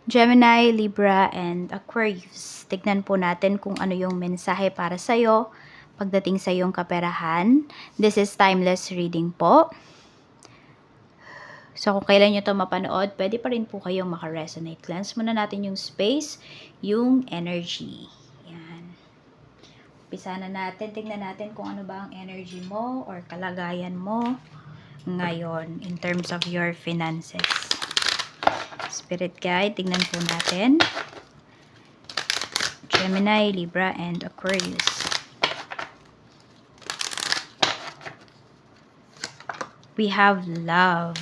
Gemini, Libra, and Aquarius. Tignan po natin kung ano yung mensahe para sa'yo pagdating sa iyong kaperahan. This is timeless reading po. So, kung kailan nyo ito mapanood, pwede pa rin po kayong makaresonate. Cleanse muna natin yung space, yung energy. Yan. Umpisa na natin. Tignan natin kung ano ba ang energy mo or kalagayan mo ngayon in terms of your finances. Spirit guide, tignan po natin. Gemini, Libra, and Aquarius. We have love.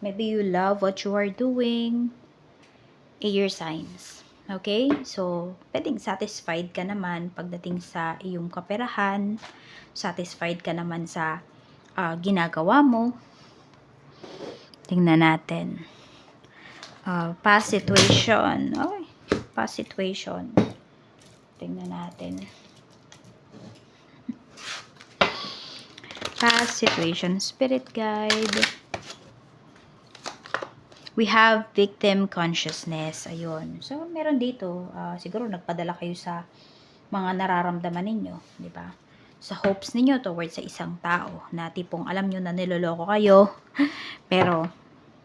Maybe you love what you are doing. Air signs. Okay? So, pwedeng satisfied ka naman pagdating sa iyong kaperahan. Satisfied ka naman sa ginagawa mo. Tingnan natin. Past situation. Okay. Past situation. Tingnan natin. Past situation. Spirit guide. We have victim consciousness. Ayun. So, meron dito. Siguro nagpadala kayo sa mga nararamdaman ninyo. Di ba? Sa hopes ninyo towards sa isang tao na tipong alam nyo na niloloko kayo. Pero,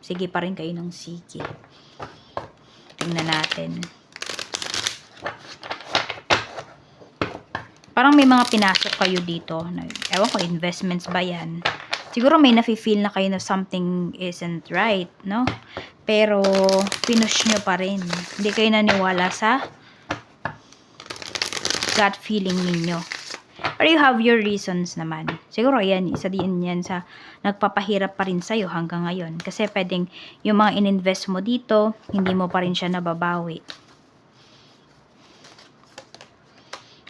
sige pa rin kayo ng sige. Tingnan natin. Parang may mga pinasok kayo dito. Ewan ko, investments ba yan? Siguro may nafe-feel na kayo na something isn't right, no? Pero, pinush nyo pa rin. Hindi kayo naniwala sa gut feeling ninyo. Or you have your reasons naman. Siguro, yan, isa din yan sa nagpapahirap pa rin sa'yo hanggang ngayon. Kasi pwedeng yung mga ininvest mo dito, hindi mo pa rin siya nababawi.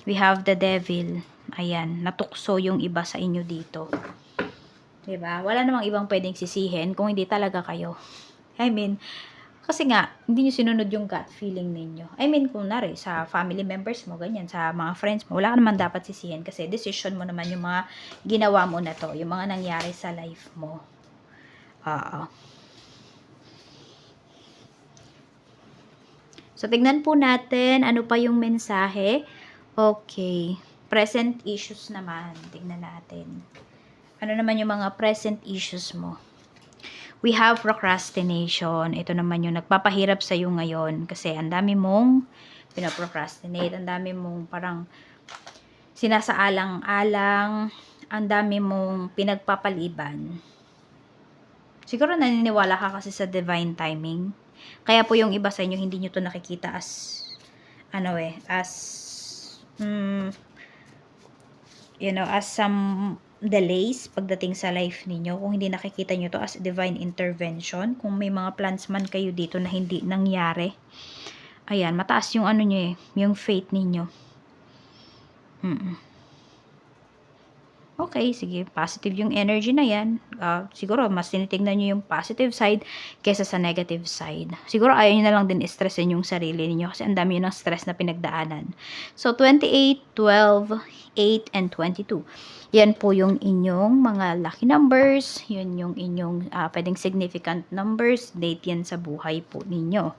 We have the devil. Ayan, natukso yung iba sa inyo dito. Diba? Wala namang ibang pwedeng sisihin kung hindi talaga kayo. I mean, kasi nga, hindi nyo sinunod yung gut feeling ninyo. I mean, kung nari, sa family members mo, ganyan, sa mga friends mo, wala ka naman dapat sisihin kasi decision mo naman yung mga ginawa mo na to, yung mga nangyari sa life mo. So, tignan po natin, ano pa yung mensahe. Okay. Present issues naman. Tignan natin. Ano naman yung mga present issues mo? We have procrastination. Ito naman yung nagpapahirap sa iyo ngayon. Kasi ang dami mong pinaprocrastinate. Ang dami mong parang sinasaalang-alang. Ang dami mong pinagpapaliban. Siguro naniniwala ka kasi sa divine timing. Kaya po yung iba sa inyo, hindi nyo to nakikita as, as some delays pagdating sa life ninyo. Kung hindi nakikita nyo to as divine intervention, kung may mga plans man kayo dito na hindi nangyari, ayan, mataas yung yung faith ninyo. Okay, sige, positive yung energy na yan. Siguro, mas tinitignan nyo yung positive side kesa sa negative side. Siguro, ayaw nyo na lang din stressin yung sarili niyo kasi ang dami yun ng stress na pinagdaanan. So, 28, 12, 8, and 22. Yan po yung inyong mga lucky numbers. Yun yung inyong pwedeng significant numbers. Date yan sa buhay po ninyo.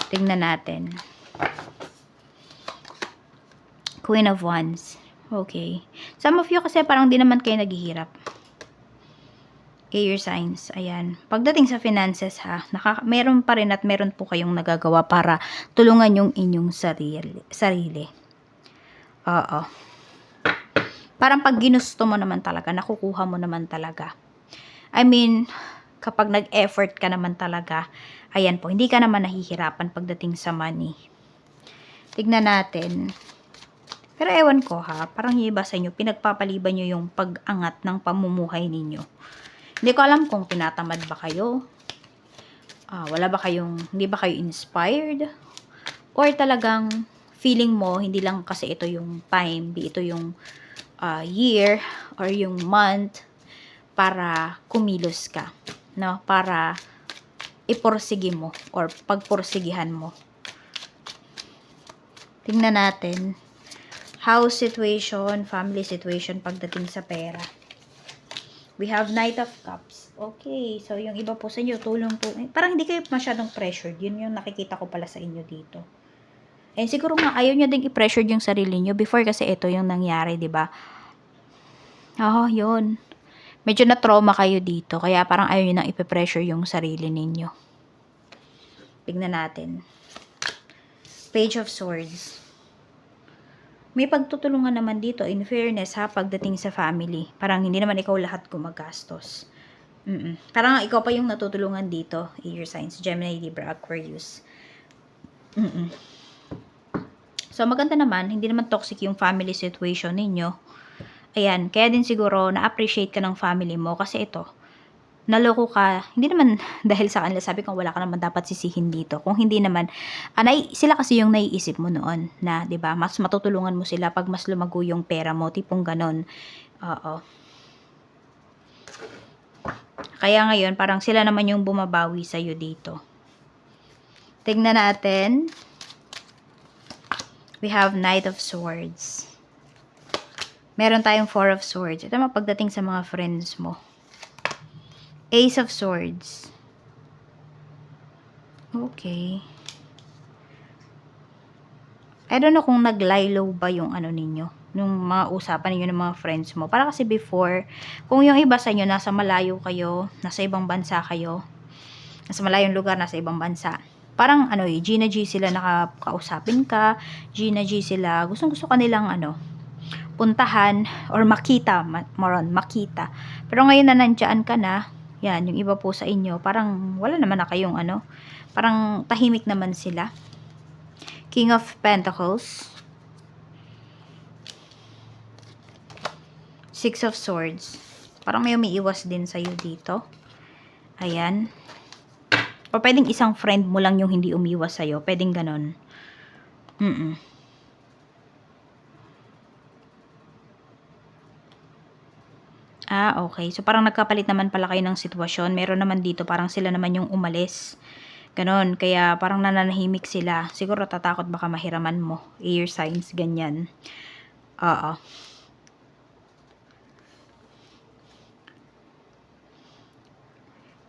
Tingnan natin. Queen of Wands. Okay. Some of you kasi parang di naman kayo naghihirap. Air signs. Ayan. Pagdating sa finances ha, meron pa rin at meron po kayong nagagawa para tulungan yung inyong sarili. Oo. Parang pag ginusto mo naman talaga, nakukuha mo naman talaga. I mean, kapag nag-effort ka naman talaga, ayan po, hindi ka naman nahihirapan pagdating sa money. Tignan natin. Pero ewan ko ha, parang yung iba sa inyo, pinagpapaliban nyo yung pag-angat ng pamumuhay ninyo. Hindi ko alam kung tinatamad ba kayo. Hindi ba kayo inspired? Or talagang feeling mo, hindi lang kasi ito yung time, ito yung year or yung month para kumilos ka. No? Para iporsige mo or pagporsigihan mo. Tingnan natin. House situation, family situation pagdating sa pera. We have Knight of Cups. Okay, so yung iba po sa inyo, tulong po. Parang hindi kayo masyadong pressured. Yun yung nakikita ko pala sa inyo dito. And siguro nga, ayaw nyo ding i-pressure yung sarili nyo. Before kasi ito yung nangyari, di ba? Yun. Medyo na-trauma kayo dito. Kaya parang ayaw nyo nang i-pressure yung sarili ninyo. Tignan natin. Page of Swords. May pagtutulungan naman dito, in fairness ha, pagdating sa family. Parang hindi naman ikaw lahat gumagastos. Parang ikaw pa yung natutulungan dito, air signs, Gemini, Libra, Aquarius. So, maganda naman, hindi naman toxic yung family situation ninyo. Ayan, kaya din siguro na-appreciate ka ng family mo kasi ito, naloko ka, hindi naman dahil sa kanila, sabi ko wala ka naman dapat sisihin dito. Kung hindi naman, sila kasi yung naiisip mo noon na, 'di ba, mas matutulungan mo sila pag mas lumago yung pera mo, tipong ganon. Oo. Kaya ngayon, parang sila naman yung bumabawi sa'yo dito. Tignan natin. We have Knight of Swords. Meron tayong Four of Swords. Ito naman pagdating sa mga friends mo. Ace of Swords. Okay. I don't know kung nag-lie low ba yung ano ninyo, yung mga usapan ninyo ng mga friends mo. Para kasi before, kung yung iba sa inyo, nasa malayo kayo, nasa ibang bansa kayo, nasa malayong lugar, nasa ibang bansa. Parang G na G sila nakakausapin ka, G na G sila, gustong-gusto kanilang puntahan or makita, makita. Pero ngayon na nandiyan ka na, yan, yung iba po sa inyo, parang wala naman na kayong parang tahimik naman sila. King of Pentacles. Six of Swords. Parang may umiiwas din sa'yo dito. Ayan. O pwedeng isang friend mo lang yung hindi umiwas sa'yo. Pwedeng ganon. Okay. So, parang nagkapalit naman pala kayo ng sitwasyon. Meron naman dito, parang sila naman yung umalis. Ganon. Kaya, parang nananahimik sila. Siguro, tatakot baka mahiraman mo. Air signs, ganyan. Oo.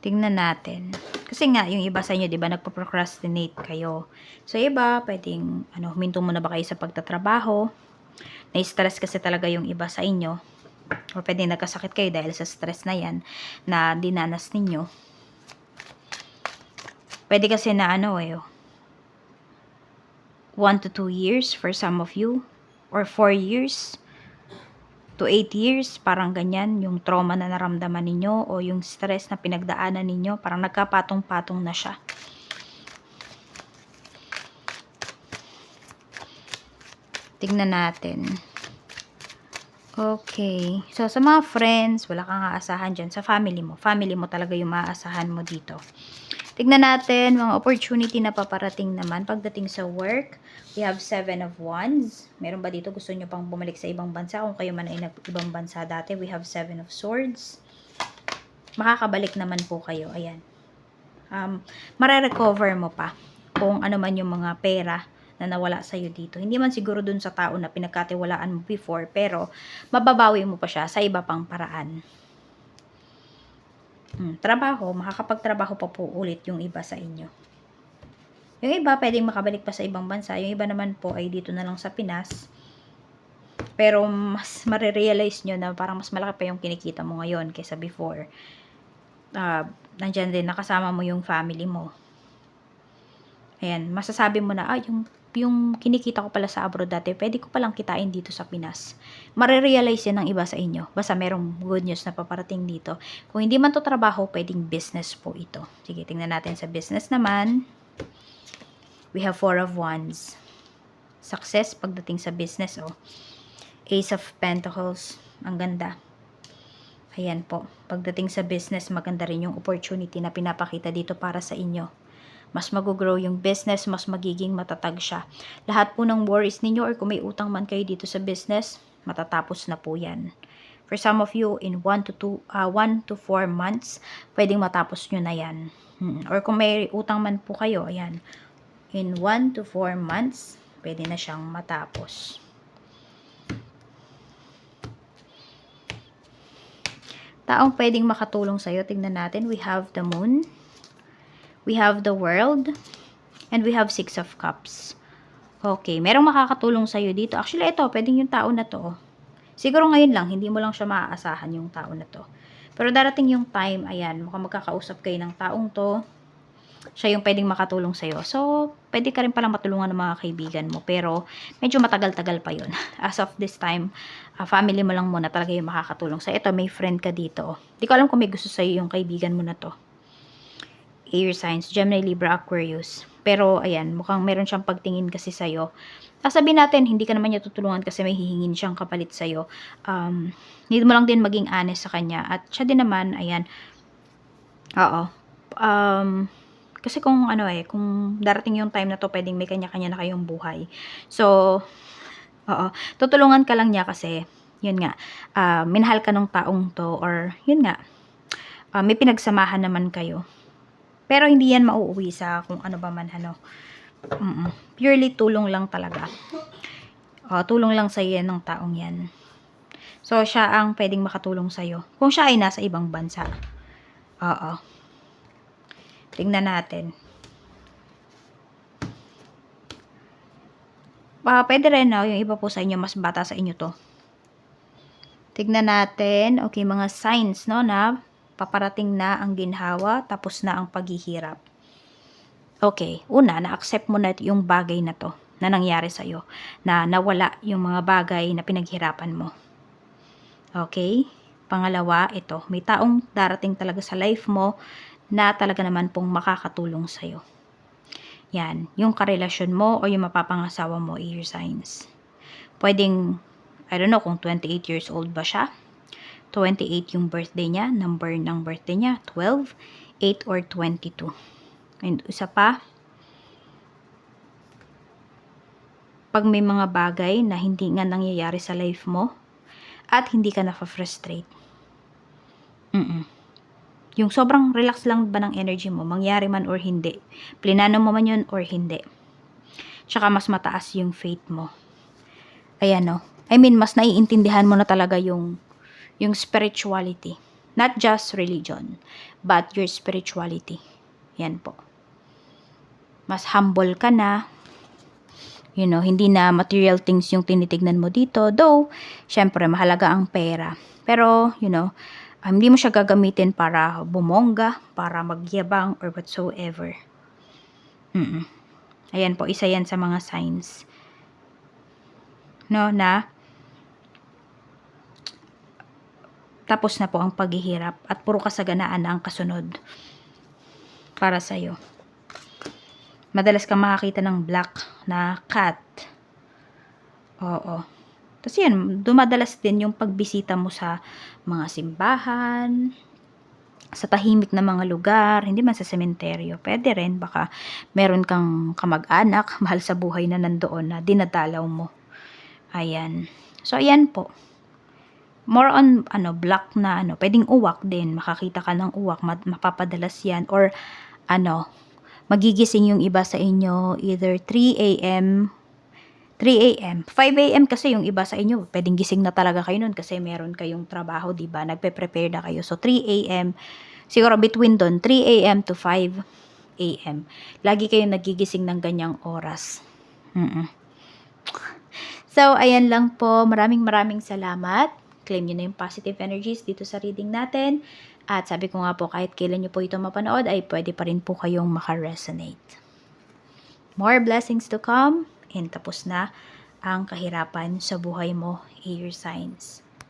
Tingnan natin. Kasi nga, yung iba sa inyo, di ba, nagpo-procrastinate kayo. So, iba, pwedeng, huminto muna ba kayo sa pagtatrabaho? Na-stress kasi talaga yung iba sa inyo. O pwede nagkasakit kayo dahil sa stress na yan na dinanas ninyo. Pwede kasi na 1 to 2 years for some of you, or 4 years to 8 years, parang ganyan yung trauma na naramdaman ninyo o yung stress na pinagdaanan ninyo, parang nagkapatong-patong na siya. Tignan natin. Okay. So, sa mga friends, wala kang aasahan dyan. Sa family mo. Family mo talaga yung maaasahan mo dito. Tignan natin, mga opportunity na paparating naman. Pagdating sa work, we have 7 of Wands. Meron ba dito gusto nyo pang bumalik sa ibang bansa? Kung kayo man ay ibang bansa dati, we have 7 of Swords. Makakabalik naman po kayo. Ayan. Mare-recover mo pa kung ano man yung mga pera na nawala sa'yo dito. Hindi man siguro dun sa tao na pinagkatiwalaan mo before, pero mababawi mo pa siya sa iba pang paraan. Trabaho, makakapagtrabaho pa po ulit yung iba sa inyo. Yung iba, pwedeng makabalik pa sa ibang bansa. Yung iba naman po ay dito na lang sa Pinas. Pero mas marirealize nyo na parang mas malaki pa yung kinikita mo ngayon kaysa before. Nandyan din, nakasama mo yung family mo. Ayan, masasabi mo na, yung kinikita ko pala sa abroad dati, pwede ko palang kitain dito sa Pinas. Marirealize yan ng iba sa inyo. Basta merong good news na paparating dito. Kung hindi man to trabaho, pwedeng business po ito. Sige, tingnan natin sa business naman. We have 4 of Wands. Success pagdating sa business, Ace of Pentacles. Ang ganda. Ayan po. Pagdating sa business, maganda rin yung opportunity na pinapakita dito para sa inyo. Mas mag-grow yung business, mas magiging matatag siya. Lahat po ng worries ninyo or kung may utang man kayo dito sa business, matatapos na po yan. For some of you, in 1 to 4 months, pwedeng matapos nyo na yan. Or kung may utang man po kayo, ayan, in 1 to 4 months, pwede na siyang matapos. taong pwedeng makatulong sa'yo. Tignan natin. We have the moon. We have the world. And we have 6 of cups. Okay, merong makakatulong sa'yo dito. Actually, ito, pwedeng yung tao na to. Siguro ngayon lang, hindi mo lang siya maaasahan yung tao na to. Pero darating yung time, ayan, mukhang magkakausap kayo ng taong to. Siya yung pwedeng makatulong sa'yo. So, pwede ka rin palang matulungan ng mga kaibigan mo. Pero, medyo matagal-tagal pa yun. As of this time, family mo lang muna talaga yung makakatulong sa'yo. Ito, may friend ka dito. Di ko alam kung may gusto sa'yo yung kaibigan mo na to. Air signs, Gemini, Libra, Aquarius. Pero, ayan, mukhang meron siyang pagtingin kasi sa'yo. Sasabihin natin, hindi ka naman niya tutulungan kasi may hihingin siyang kapalit sa'yo. Need mo lang din maging honest sa kanya. At siya din naman, ayan, oo. Kasi kung kung darating yung time na to, pwedeng may kanya-kanya na kayong buhay. So, oo, tutulungan ka lang niya kasi, yun nga, minahal ka ng taong to, or, yun nga, may pinagsamahan naman kayo. Pero hindi yan mauuwi sa kung ano ba man, Purely tulong lang talaga. Tulong lang sa'yo yan ng taong yan. So, siya ang pwedeng makatulong sa'yo. Kung siya ay nasa ibang bansa. Oo. Tingnan natin. Pwede rin, yung iba po sa inyo, mas bata sa inyo to. Tignan natin. Okay, mga signs, no, na paparating na ang ginhawa, tapos na ang paghihirap. Okay, una, na-accept mo na yung bagay na to, na nangyari sa'yo, na nawala yung mga bagay na pinaghirapan mo. Okay? Pangalawa, ito, may taong darating talaga sa life mo, na talaga naman pong makakatulong sa'yo. Yan, yung karelasyon mo o yung mapapangasawa mo, air signs. Pwedeng, I don't know kung 28 years old ba siya. 28 yung birthday niya, number ng birthday niya, 12, 8, or 22. And isa pa, pag may mga bagay na hindi nga nangyayari sa life mo, at hindi ka na-frustrate. Yung sobrang relax lang ba ng energy mo, mangyari man or hindi. Plinano mo man yun or hindi. Tsaka mas mataas yung faith mo. Ayan, no? I mean, mas naiintindihan mo na talaga yung spirituality. Not just religion, but your spirituality. Yan po. Mas humble ka na. Hindi na material things yung tinitignan mo dito. Though, syempre, mahalaga ang pera. Pero, hindi mo siya gagamitin para bumongga, para magyabang, or whatsoever. Ayan po, isa yan sa mga signs. No, na tapos na po ang paghihirap at puro kasaganaan na ang kasunod para sa'yo. Madalas kang makakita ng black na cat. Oo. Tapos yan, dumadalas din yung pagbisita mo sa mga simbahan, sa tahimik na mga lugar, hindi man sa sementeryo. Pwede rin, baka meron kang kamag-anak, mahal sa buhay na nandoon na dinadalaw mo. Ayan. So, ayan po. More on, black na, pwedeng uwak din. Makakita ka ng uwak, mapapadalas yan. Or, magigising yung iba sa inyo, either 3 a.m., 5 a.m. kasi yung iba sa inyo, pwedeng gising na talaga kayo nun kasi meron kayong trabaho, diba? Nagpe-prepare na kayo. So, 3 a.m., siguro between doon, 3 a.m. to 5 a.m. Lagi kayong nagigising ng ganyang oras. So, ayan lang po. Maraming salamat. Claim nyo na yung positive energies dito sa reading natin. At sabi ko nga po, kahit kailan nyo po ito mapanood, ay pwede pa rin po kayong makaresonate. More blessings to come. And tapos na ang kahirapan sa buhay mo, air signs.